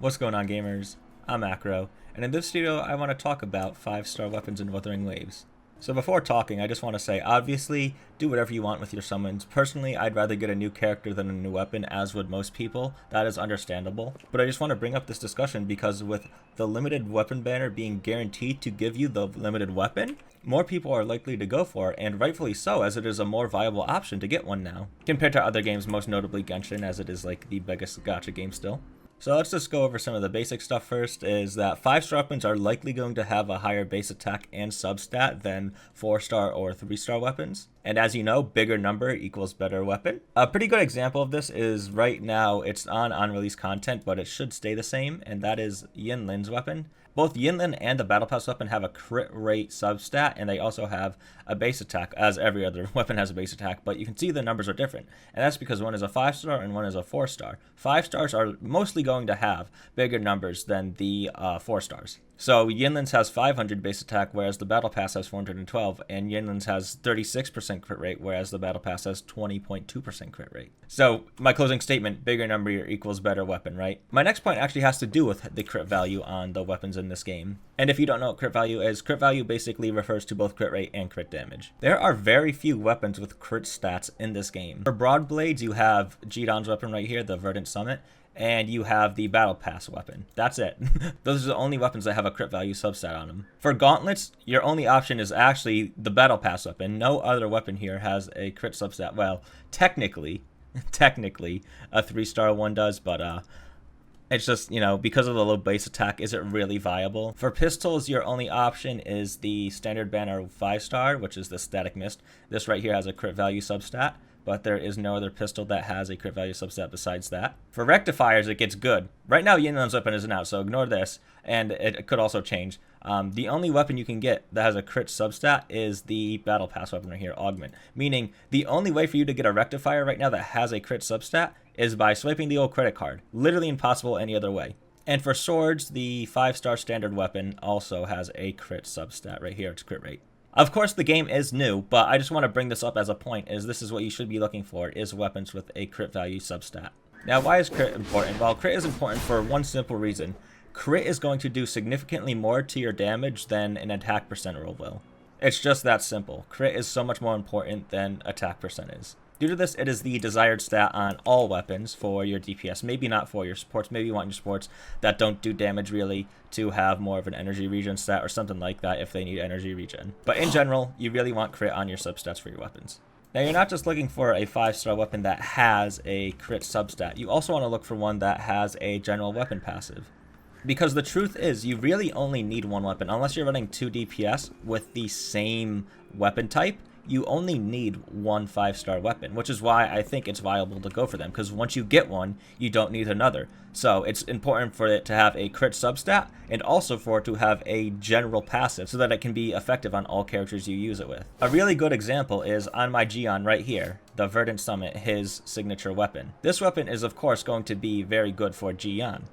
What's going on, gamers? I'm Acro, and in this video I want to talk about 5-star weapons in Wuthering Waves. So before talking, I just want to say, obviously, do whatever you want with your summons. Personally, I'd rather get a new character than a new weapon, as would most people. That is understandable. But I just want to bring up this discussion because with the limited weapon banner being guaranteed to give you the limited weapon, more people are likely to go for it, and rightfully so, as it is a more viable option to get one now, compared to other games, most notably Genshin, as it is like the biggest gacha game still. So let's just go over some of the basic stuff first, is that 5-star weapons are likely going to have a higher base attack and substat than 4-star or 3-star weapons. And as you know, bigger number equals better weapon. A pretty good example of this is right now, it's on unreleased content, but it should stay the same, and that is Yinlin's weapon. Both Yinlin and the Battle Pass weapon have a crit rate substat, and they also have a base attack, as every other weapon has a base attack, but you can see the numbers are different. And that's because one is a 5-star and one is a 4-star. 5-stars are mostly going to have bigger numbers than the 4-stars. So Yinlin's has 500 base attack, whereas the Battle Pass has 412, and Yinlin's has 36% crit rate, whereas the Battle Pass has 20.2% crit rate. So my closing statement, bigger number equals better weapon, right? My next point actually has to do with the crit value on the weapons in this game. And if you don't know what crit value basically refers to both crit rate and crit damage. There are very few weapons with crit stats in this game. For broad blades, you have Jidon's weapon right here, the Verdant Summit, and you have the Battle Pass weapon. That's it. Those are the only weapons that have a crit value substat on them. For gauntlets, your only option is actually the Battle Pass weapon. No other weapon here has a crit substat. Well, technically, a 3-star one does, but it's just, you know, because of the low base attack, is it really viable? For pistols, your only option is the standard banner 5-star, which is the Static Mist. This right here has a crit value substat, but there is no other pistol that has a crit value substat besides that. For rectifiers, it gets good. Right now, Yinlin's weapon isn't out, so ignore this, and it could also change. The only weapon you can get that has a crit substat is the Battle Pass weapon right here, Augment. Meaning, the only way for you to get a rectifier right now that has a crit substat is by swiping the old credit card. Literally impossible any other way. And for swords, the 5-star standard weapon also has a crit substat right here, it's crit rate. Of course, the game is new, but I just want to bring this up as a point, is this is what you should be looking for, is weapons with a crit value substat. Now, why is crit important? Well, crit is important for one simple reason. Crit is going to do significantly more to your damage than an attack percent roll will. It's just that simple. Crit is so much more important than attack percent is. Due to this, it is the desired stat on all weapons for your DPS. Maybe not for your supports. Maybe you want your supports that don't do damage really to have more of an energy regen stat or something like that if they need energy regen. But in general, you really want crit on your substats for your weapons. Now, you're not just looking for a 5-star weapon that has a crit substat. You also want to look for one that has a general weapon passive. Because the truth is, you really only need one weapon. Unless you're running 2 DPS with the same weapon type, you only need one 5-star weapon, which is why I think it's viable to go for them, because once you get one, you don't need another. So it's important for it to have a crit substat, and also for it to have a general passive, so that it can be effective on all characters you use it with. A really good example is on my Gion right here, the Verdant Summit, his signature weapon. This weapon is of course going to be very good for Gion.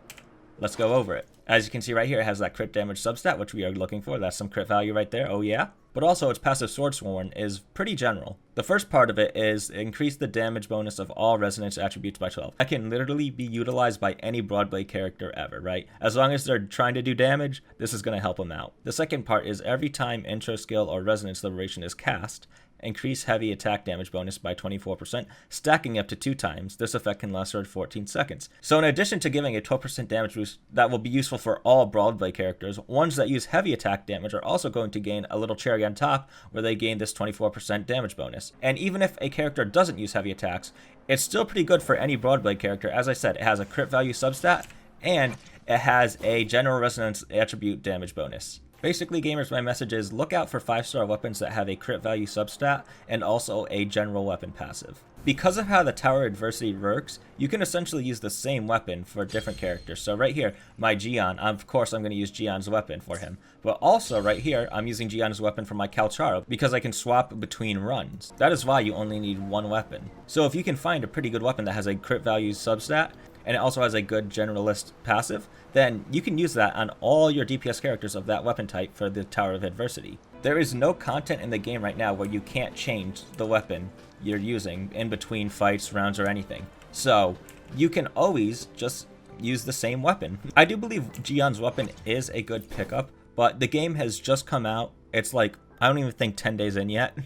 Let's go over it. As you can see right here, it has that crit damage substat, which we are looking for. That's some crit value right there, oh yeah. But also its passive Swordsworn is pretty general. The first part of it is increase the damage bonus of all resonance attributes by 12. That can literally be utilized by any Broadblade character ever, right? As long as they're trying to do damage, this is going to help them out. The second part is every time intro skill or resonance liberation is cast, increase heavy attack damage bonus by 24%, stacking up to 2 times. This effect can last for 14 seconds. So in addition to giving a 12% damage boost that will be useful for all Broadblade characters, ones that use heavy attack damage are also going to gain a little cherry on top where they gain this 24% damage bonus. And even if a character doesn't use heavy attacks, it's still pretty good for any Broadblade character. As I said, it has a crit value substat, and it has a general resonance attribute damage bonus. Basically, gamers, my message is look out for 5-star weapons that have a crit value substat and also a general weapon passive. Because of how the tower adversity works, you can essentially use the same weapon for different characters. So right here, my Gion, of course I'm going to use Gion's weapon for him. But also right here, I'm using Gion's weapon for my Calcharo because I can swap between runs. That is why you only need one weapon. So if you can find a pretty good weapon that has a crit value substat, and it also has a good generalist passive, then you can use that on all your DPS characters of that weapon type for the Tower of Adversity. There is no content in the game right now where you can't change the weapon you're using in between fights, rounds, or anything. So you can always just use the same weapon. I do believe Gion's weapon is a good pickup, but the game has just come out. It's like, I don't even think 10 days in yet.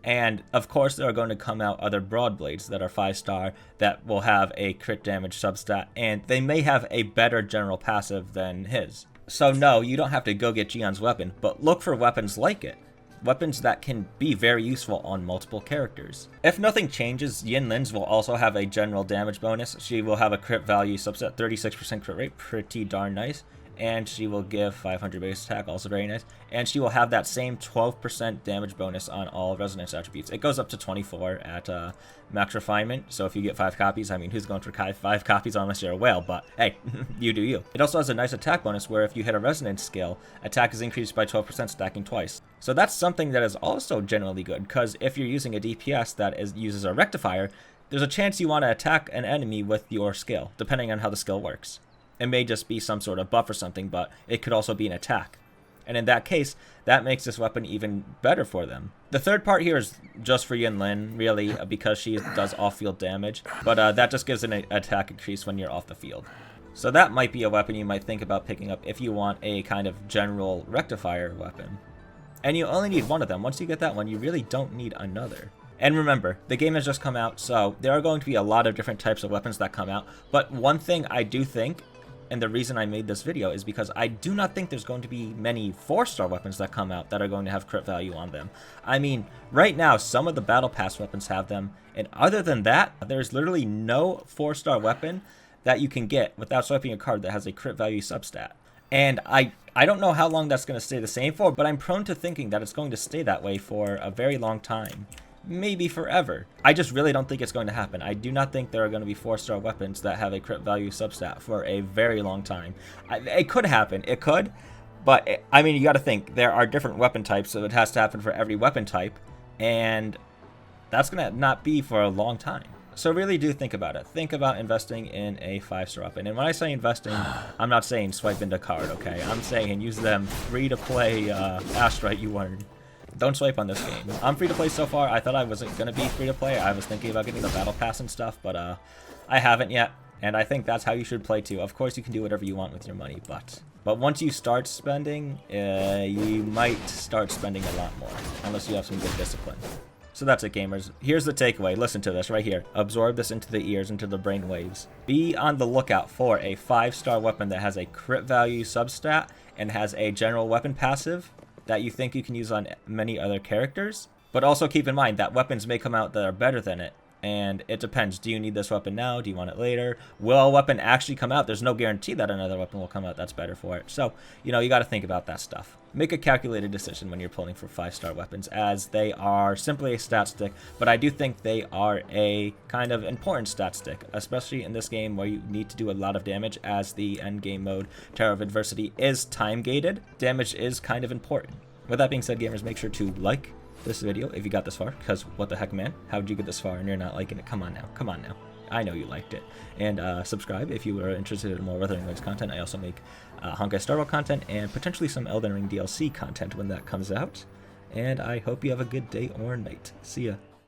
And of course, there are going to come out other Broadblades that are 5-star that will have a crit damage substat, and they may have a better general passive than his. So no, you don't have to go get Gion's weapon, but look for weapons like it. Weapons that can be very useful on multiple characters. If nothing changes, Yin Lin's will also have a general damage bonus. She will have a crit value subset, 36% crit rate, pretty darn nice. And she will give 500 base attack, also very nice. And she will have that same 12% damage bonus on all resonance attributes. It goes up to 24 at max refinement, so if you get 5 copies, I mean, who's going for 5 copies unless you're a whale, but hey, you do you. It also has a nice attack bonus where if you hit a resonance skill, attack is increased by 12%, stacking twice. So that's something that is also generally good, because if you're using a DPS that uses a rectifier, there's a chance you want to attack an enemy with your skill, depending on how the skill works. It may just be some sort of buff or something, but it could also be an attack. And in that case, that makes this weapon even better for them. The third part here is just for Yin Lin, really, because she does off-field damage. But that just gives an attack increase when you're off the field. So that might be a weapon you might think about picking up if you want a kind of general rectifier weapon. And you only need one of them. Once you get that one, you really don't need another. And remember, the game has just come out, so there are going to be a lot of different types of weapons that come out. But one thing I do think, and the reason I made this video, is because I do not think there's going to be many 4-star weapons that come out that are going to have crit value on them. I mean, right now, some of the Battle Pass weapons have them, and other than that, there's literally no 4-star weapon that you can get without swiping a card that has a crit value substat. And I don't know how long that's going to stay the same for, but I'm prone to thinking that it's going to stay that way for a very long time. Maybe forever. I just really don't think it's going to happen. I do not think there are going to be 4-star weapons that have a crit value substat for a very long time. It could happen. It could. But, I mean, you got to think. There are different weapon types, so it has to happen for every weapon type. And that's going to not be for a long time. So really do think about it. Think about investing in a 5-star weapon. And when I say investing, I'm not saying swipe into card, okay? I'm saying use them free-to-play Astrite you earn. Don't swipe on this game. I'm free to play so far. I thought I wasn't going to be free to play. I was thinking about getting the battle pass and stuff, but I haven't yet. And I think that's how you should play too. Of course, you can do whatever you want with your money, but once you start spending, you might start spending a lot more, unless you have some good discipline. So that's it, gamers. Here's the takeaway. Listen to this right here. Absorb this into the ears, into the brain waves. Be on the lookout for a 5-star weapon that has a crit value substat and has a general weapon passive that you think you can use on many other characters. But also keep in mind that weapons may come out that are better than it. And it depends. Do you need this weapon now? Do you want it later? Will a weapon actually come out? There's no guarantee that another weapon will come out that's better for it. So, you know, you got to think about that stuff. Make a calculated decision when you're pulling for 5-star weapons, as they are simply a stat stick, but I do think they are a kind of important stat stick, especially in this game where you need to do a lot of damage, as the end game mode, Terror of Adversity, is time gated. Damage is kind of important. With that being said, gamers, make sure to like this video if you got this far, because what the heck, man, how did you get this far and you're not liking it? Come on now, I know you liked it. And subscribe if you are interested in more Wuthering Waves content. I also make Honkai Star Rail content and potentially some Elden Ring DLC content when that comes out. And I hope you have a good day or night. See ya.